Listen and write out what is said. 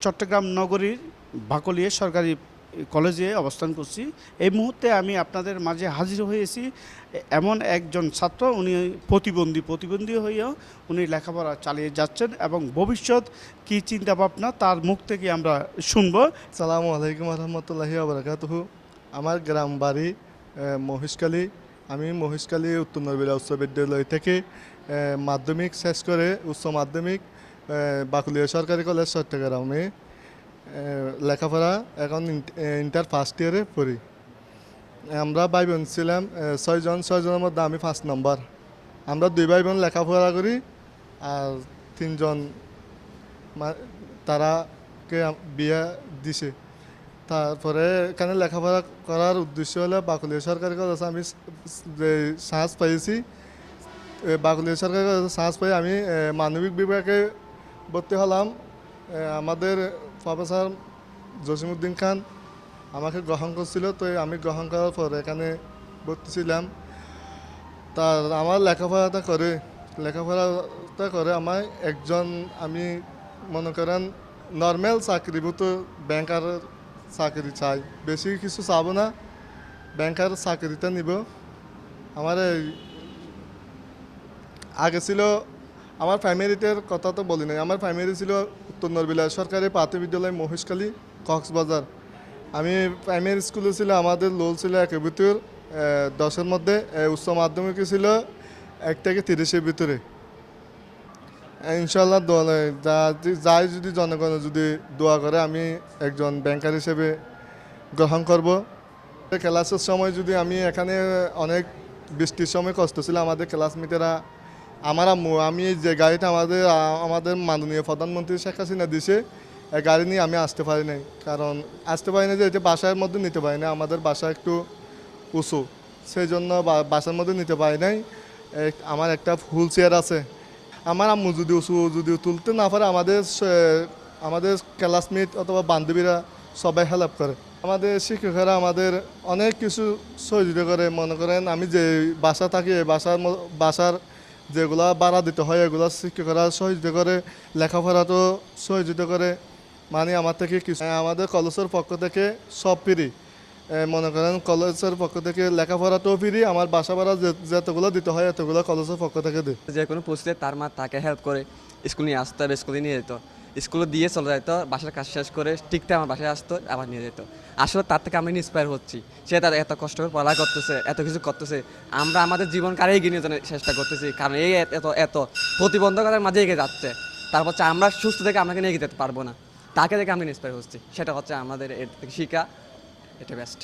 চট্টগ্রাম নগরীর বাকলিয়া সরকারি কলেজে অবস্থান করছি। এই মুহূর্তে আমি আপনাদের মাঝে হাজির হয়েছি এমন একজন ছাত্র, উনি প্রতিবন্ধী হয়েও উনি লেখাপড়া চালিয়ে যাচ্ছেন এবং ভবিষ্যৎ কী চিন্তাভাবনা তার মুখ থেকে আমরা শুনবো। সালামু আলাইকুম রহমতুল্লাহি বারাকাতুহু। আমার গ্রাম বাড়ি মহেশখালী। আমি মহেশখালী উত্তর নরবেলা উচ্চ বিদ্যালয় থেকে মাধ্যমিক শেষ করে উচ্চ মাধ্যমিক বাকলিয়া সরকারি কলেজ চট্টগ্রামে লেখাপড়া এখন ইন্টার ফার্স্ট ইয়ারে পড়ি। আমরা ভাই বোন ছিলাম ছয়জনের মধ্যে আমি 5 নম্বর। আমরা 2 ভাই বোন লেখাপড়া করি, আর 3জন তারাকে বিয়ে দিছে। তারপরে এখানে লেখাপড়া করার উদ্দেশ্য হলো বাকলিয়া সরকারি কলেজ। আমি যে সাহস পেয়েছি, বাকলিয়া সরকারি কলেজে সাহস পেয়ে আমি মানবিক বিভাগে ভর্তি হলাম। আমাদের প্রফেসর জসিমউদ্দিন খান আমাকে গ্রহণ করছিল, তো আমি গ্রহণ করার পর এখানে ভর্তি ছিলাম। তার আমার লেখাপড়াটা করে আমার আমি মনে করেন নর্মাল চাকরিভূত ব্যাংকার চাকরি চাই, বেশি কিছু চাবো না, ব্যাংকার চাকরিটা নিব। আমার আগে ছিল, আমার ফ্যামিলিতে কথা তো বলি নাই, আমার ফ্যামিলি ছিল উত্তর নরবেলা সরকারি প্রাথমিক বিদ্যালয় মহেশখালী কক্সবাজার। আমি প্রাইমারি স্কুলে ছিল, আমাদের লোল ছিল 1-এর ভিতর 10-এর মধ্যে, উচ্চ মাধ্যমিকে ছিল 1 থেকে 30-এর ভিতরে। ইনশাল্লাহ যাই যদি জনগণ যদি দোয়া করে আমি একজন ব্যাংকার হিসেবে গ্রহণ করব। ক্লাসের সময় যদি আমি এখানে অনেক বৃষ্টির সময় কষ্ট ছিল আমাদের ক্লাসমেটেরা, আমার আম্মু, আমি যে গাড়িটা আমাদের মাননীয় প্রধানমন্ত্রী শেখ হাসিনা দিছে, এই গাড়ি নিয়ে আমি আসতে পারি নাই। কারণ আসতে পারি না যে এটা বাসার মধ্যে নিতে পারি না, আমাদের বাসা একটু উঁচু, সেই জন্য বাসার মধ্যে নিতে পারি নাই। আমার একটা হুইল চেয়ার আছে। আমার আম্মু যদি তুলতে না পারে, আমাদের ক্লাসমেট অথবা বান্ধবীরা সবাই হেল্প করে। আমাদের শিক্ষকেরা আমাদের অনেক কিছু সহযোগিতা করে। মনে করেন আমি যে বাসা থাকি, বাসার যেগুলা ভাড়া দিতে হয় এগুলা শিক্ষকরা সহযোগিতা করে, লেখাপড়াতেও সহযোগিতা করে। মানে আমার থেকে কিছু আমাদের কলেজের পক্ষ থেকে সব ফ্রি। মনে করেন কলেজের পক্ষ থেকে লেখাপড়াতেও ফ্রি, আমার বাসা ভাড়া যতগুলো দিতে হয় এতগুলো কলেজের পক্ষ থেকে দেয়। যে কোনো পরিস্থিতি তার মা তাকে হেল্প করে স্কুল নিয়ে আসতো, স্কুলে নিয়ে যেত, স্কুলে দিয়ে চলে যেত, বাসার কাজ শেষ করে টিকতে আমার বাসায় আসতো, আবার নিয়ে যেত। আসলে তার থেকে আমরা ইন্সপায়ার হচ্ছি, সে তার এত কষ্ট করে পড়া করতেছে, এত কিছু করতেছে, আমরা আমাদের জীবন কারে এগিয়ে নিয়ে যাওয়ার চেষ্টা করতেছি। কারণ এই এত প্রতিবন্ধকতার মাঝে এগিয়ে যাচ্ছে, তারপর হচ্ছে আমরা সুস্থ থেকে আপনাকে নিয়ে এগিয়ে যেতে পারবো না, তাকে দেখে আমরা ইন্সপায়ার হচ্ছি। সেটা হচ্ছে আমাদের এর থেকে শিক্ষা, এটা বেস্ট।